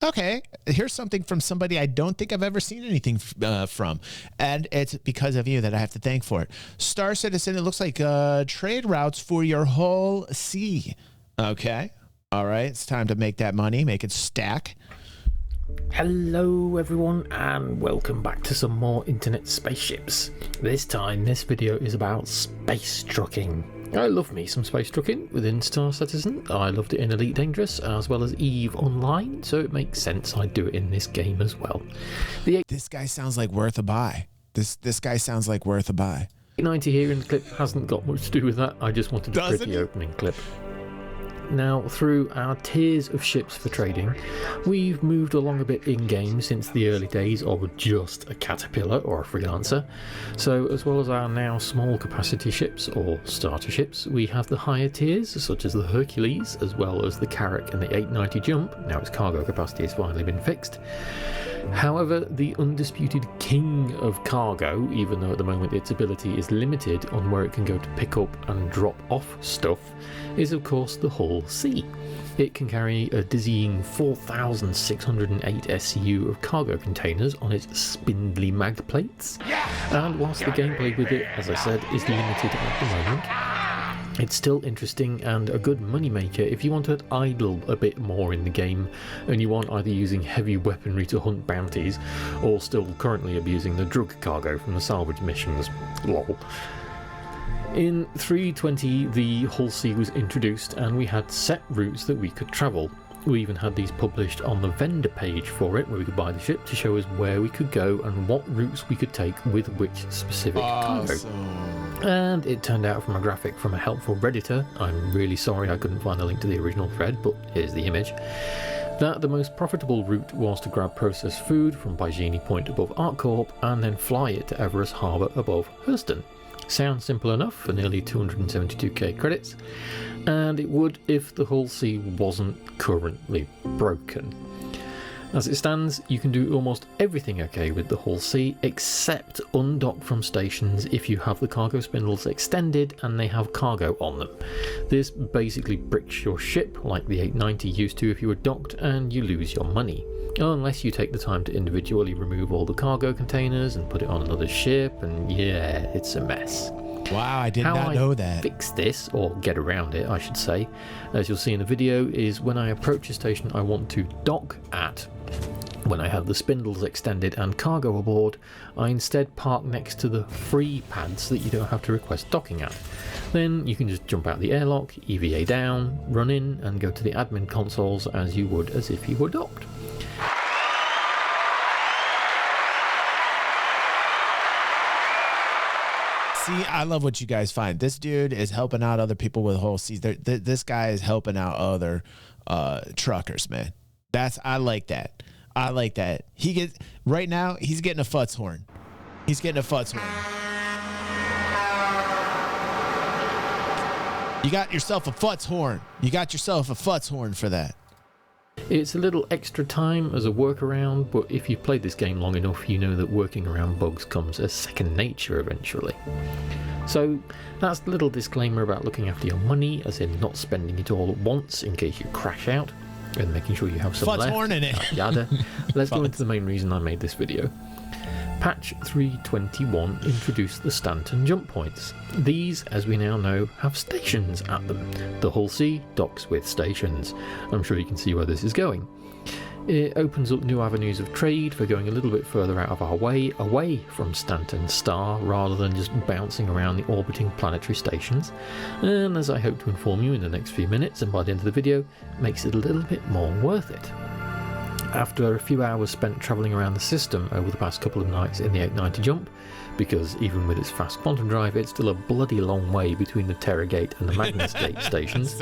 Okay, here's something from somebody I don't think I've ever seen anything from, and it's because of you that I have to thank for it. Star Citizen, it looks like trade routes for your whole sea. Okay, all right, it's time to make that money, make it stack. Hello everyone and welcome back to some more internet spaceships. This time this video is about space trucking. I love me some space trucking within Star Citizen. I loved it in Elite Dangerous as well as EVE Online, so it makes sense I'd do it in this game as well. This guy sounds like worth a buy. This guy sounds like worth a buy. 90 here in the clip hasn't got much to do with that. I just wanted to put the opening clip. Now, through our tiers of ships for trading, we've moved along a bit in-game since the early days of just a caterpillar or a freelancer. So, as well as our now small capacity ships or starter ships, we have the higher tiers such as the Hercules, as well as the Carrack and the 890 Jump. Now its cargo capacity has finally been fixed. However, the undisputed king of cargo, even though at the moment its ability is limited on where it can go to pick up and drop off stuff, is of course the Hull C. It can carry a dizzying 4,608 SCU of cargo containers on its spindly mag plates, and whilst the gameplay with it, as I said, is limited at the moment, it's still interesting and a good moneymaker if you want to idle a bit more in the game and you want either using heavy weaponry to hunt bounties or still currently abusing the drug cargo from the salvage missions. Lol. In 3.20 the Hull C was introduced and we had set routes that we could travel. We even had these published on the vendor page for it, where we could buy the ship to show us where we could go and what routes we could take with which specific cargo. And it turned out from a graphic from a helpful Redditor, I'm really sorry I couldn't find the link to the original thread, but here's the image, that the most profitable route was to grab processed food from Baijini Point above ArcCorp and then fly it to Everest Harbour above Hurston. Sounds simple enough for nearly 272k credits, and it would if the Hull C wasn't currently broken. As it stands, you can do almost everything okay with the Hull C except undock from stations if you have the cargo spindles extended and they have cargo on them. This basically bricks your ship like the 890 used to if you were docked, and you lose your money. Unless you take the time to individually remove all the cargo containers and put it on another ship, and yeah, it's a mess. Wow, I did not know that. How I fix this, or get around it I should say, as you'll see in the video, is when I approach a station I want to dock at, when I have the spindles extended and cargo aboard, I instead park next to the free pads that you don't have to request docking at. Then you can just jump out the airlock, EVA down, run in and go to the admin consoles as you would as if you were docked. See, I love what you guys find. This dude is helping out other people with Hull C's. This guy is helping out other truckers, man. I like that. I like that. Right now, he's getting a futz horn. He's getting a futz horn. You got yourself a futz horn. You got yourself a futz horn for that. It's a little extra time as a workaround, but if you've played this game long enough, you know that working around bugs comes as second nature eventually. So that's the little disclaimer about looking after your money, as in not spending it all at once in case you crash out, and making sure you have some left. Horn in it. Yada. Let's go into the main reason I made this video. Patch 3.21 introduced the Stanton jump points. These, as we now know, have stations at them. The Hull C docks with stations. I'm sure you can see where this is going. It opens up new avenues of trade for going a little bit further out of our way, away from Stanton Star, rather than just bouncing around the orbiting planetary stations. And as I hope to inform you in the next few minutes and by the end of the video, makes it a little bit more worth it. After a few hours spent travelling around the system over the past couple of nights in the 890 Jump, because even with its fast quantum drive it's still a bloody long way between the Terra Gate and the Magnus Gate stations,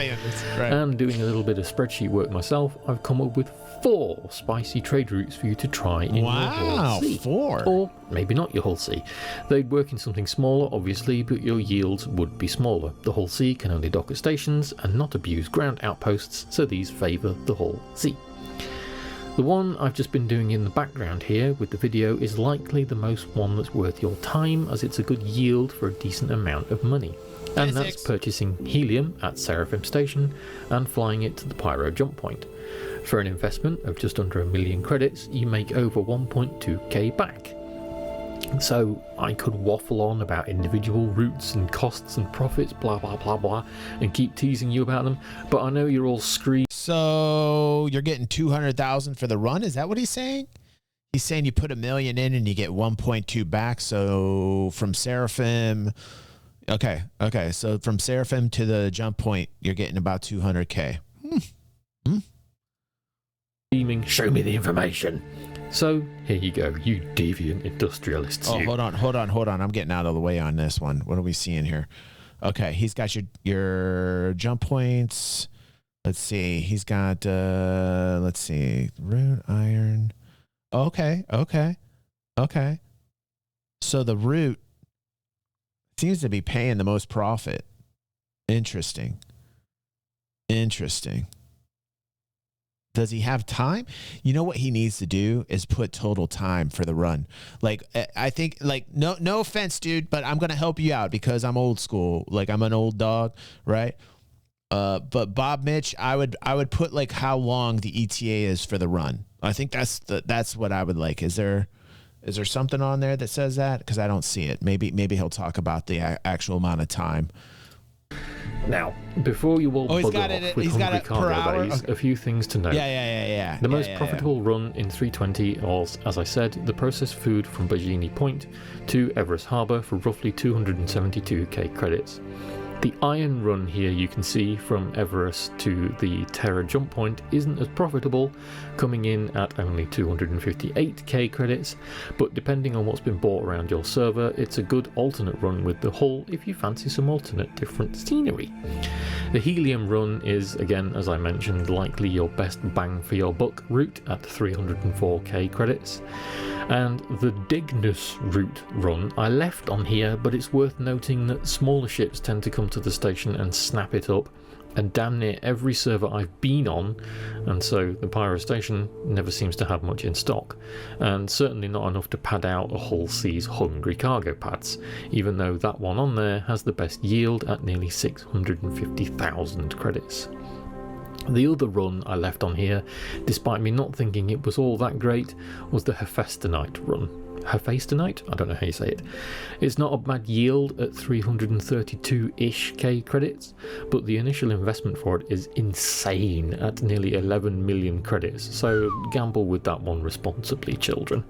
and doing a little bit of spreadsheet work myself, I've come up with 4 spicy trade routes for you to try in your Hull C. 4? Or maybe not your Hull C. They'd work in something smaller obviously, but your yields would be smaller. The Hull C can only dock at stations and not abuse ground outposts, so these favour the Hull C. The one I've just been doing in the background here with the video is likely the most one that's worth your time, as it's a good yield for a decent amount of money. And that's purchasing helium at Seraphim Station and flying it to the Pyro jump point. For an investment of just under 1 million credits, you make over 1.2k back. So I could waffle on about individual routes and costs and profits, blah blah blah blah, and keep teasing you about them, but I know you're all screaming. So you're getting 200,000 for the run? Is that what he's saying? He's saying you put 1 million in and you get 1.2 back. So from Seraphim, okay. So from Seraphim to the jump point, you're getting about 200k. Screaming, show me the information. So here you go, you deviant industrialists. Oh, hold on. I'm getting out of the way on this one. What are we seeing here? Okay, he's got your jump points. Let's see. He's got let's see, root iron. Okay. So the root seems to be paying the most profit. Interesting. Does he have time? You know what he needs to do is put total time for the run. Like, I think, like, no offense, dude, but I'm going to help you out because I'm old school. Like, I'm an old dog, right? But Bob Mitch, I would put like how long the ETA is for the run. I think that's what I would like. Is there something on there that says that? Because I don't see it. Maybe he'll talk about the actual amount of time. Now, before you all bugger off with hungry cargo bays, a few things to note. Yeah. The most profitable run in 320 was, as I said, the processed food from Bajini Point to Everest Harbour for roughly 272k credits. The iron run here you can see from Everest to the Terra jump point isn't as profitable, coming in at only 258k credits, but depending on what's been bought around your server, it's a good alternate run with the hull if you fancy some alternate different scenery. The helium run is, again as I mentioned, likely your best bang for your buck route at 304k credits. And the Dignus route run I left on here, but it's worth noting that smaller ships tend to come to the station and snap it up, and damn near every server I've been on, and so the Pyro station never seems to have much in stock, and certainly not enough to pad out a Hull C's hungry cargo pads, even though that one on there has the best yield at nearly 650,000 credits. The other run I left on here, despite me not thinking it was all that great, was the Hephaestonite run. Hephaestonite? I don't know how you say it. It's not a bad yield at 332-ish k credits, but the initial investment for it is insane at nearly 11 million credits, so gamble with that one responsibly, children.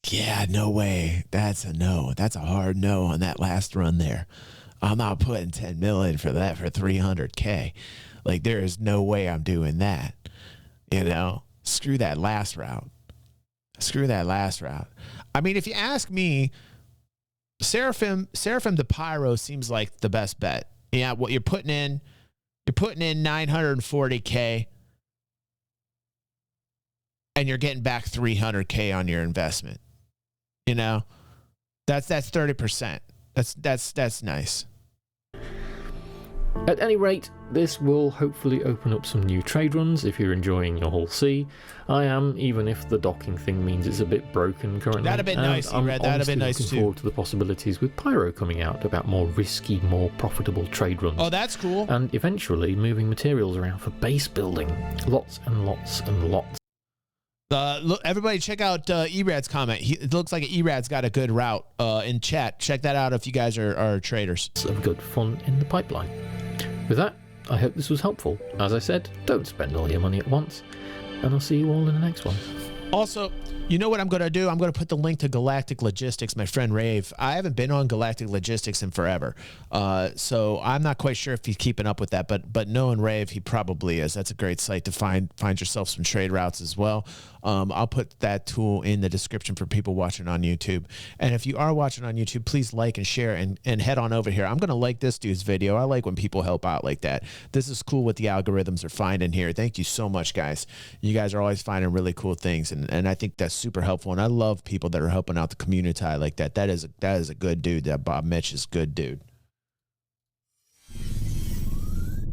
Yeah, no way. That's a no. That's a hard no on that last run there. I'm not putting 10 million for that for 300k. Like, there is no way I'm doing that. You know, screw that last route. I mean, if you ask me, Seraphim to Pyro seems like the best bet. Yeah, what you're putting in 940k and you're getting back 300k on your investment. You know, that's 30%. That's nice. At any rate, this will hopefully open up some new trade runs if you're enjoying your Hull C. I am, even if the docking thing means it's a bit broken currently. That'd have been nice, Red. That'd have been nice too. I'm looking forward to the possibilities with Pyro coming out about more risky, more profitable trade runs. Oh, that's cool. And eventually moving materials around for base building. Lots and lots and lots. Look, everybody check out Erad's comment. It looks like Erad's got a good route in chat. Check that out if you guys are traders. Some good fun in the pipeline. With that, I hope this was helpful. As I said, don't spend all your money at once, and I'll see you all in the next one. Also, you know what I'm going to do? I'm going to put the link to Galactic Logistics, my friend Rave. I haven't been on Galactic Logistics in forever, so I'm not quite sure if he's keeping up with that, but knowing Rave, he probably is. That's a great site to find yourself some trade routes as well. I'll put that tool in the description for people watching on YouTube. And if you are watching on YouTube, please like and share and head on over here. I'm going to like this dude's video. I like when people help out like that. This is cool what the algorithms are finding here. Thank you so much, guys. You guys are always finding really cool things, and I think that's super helpful. And I love people that are helping out the community like that. That is a good dude. That Bob Mitch is a good dude.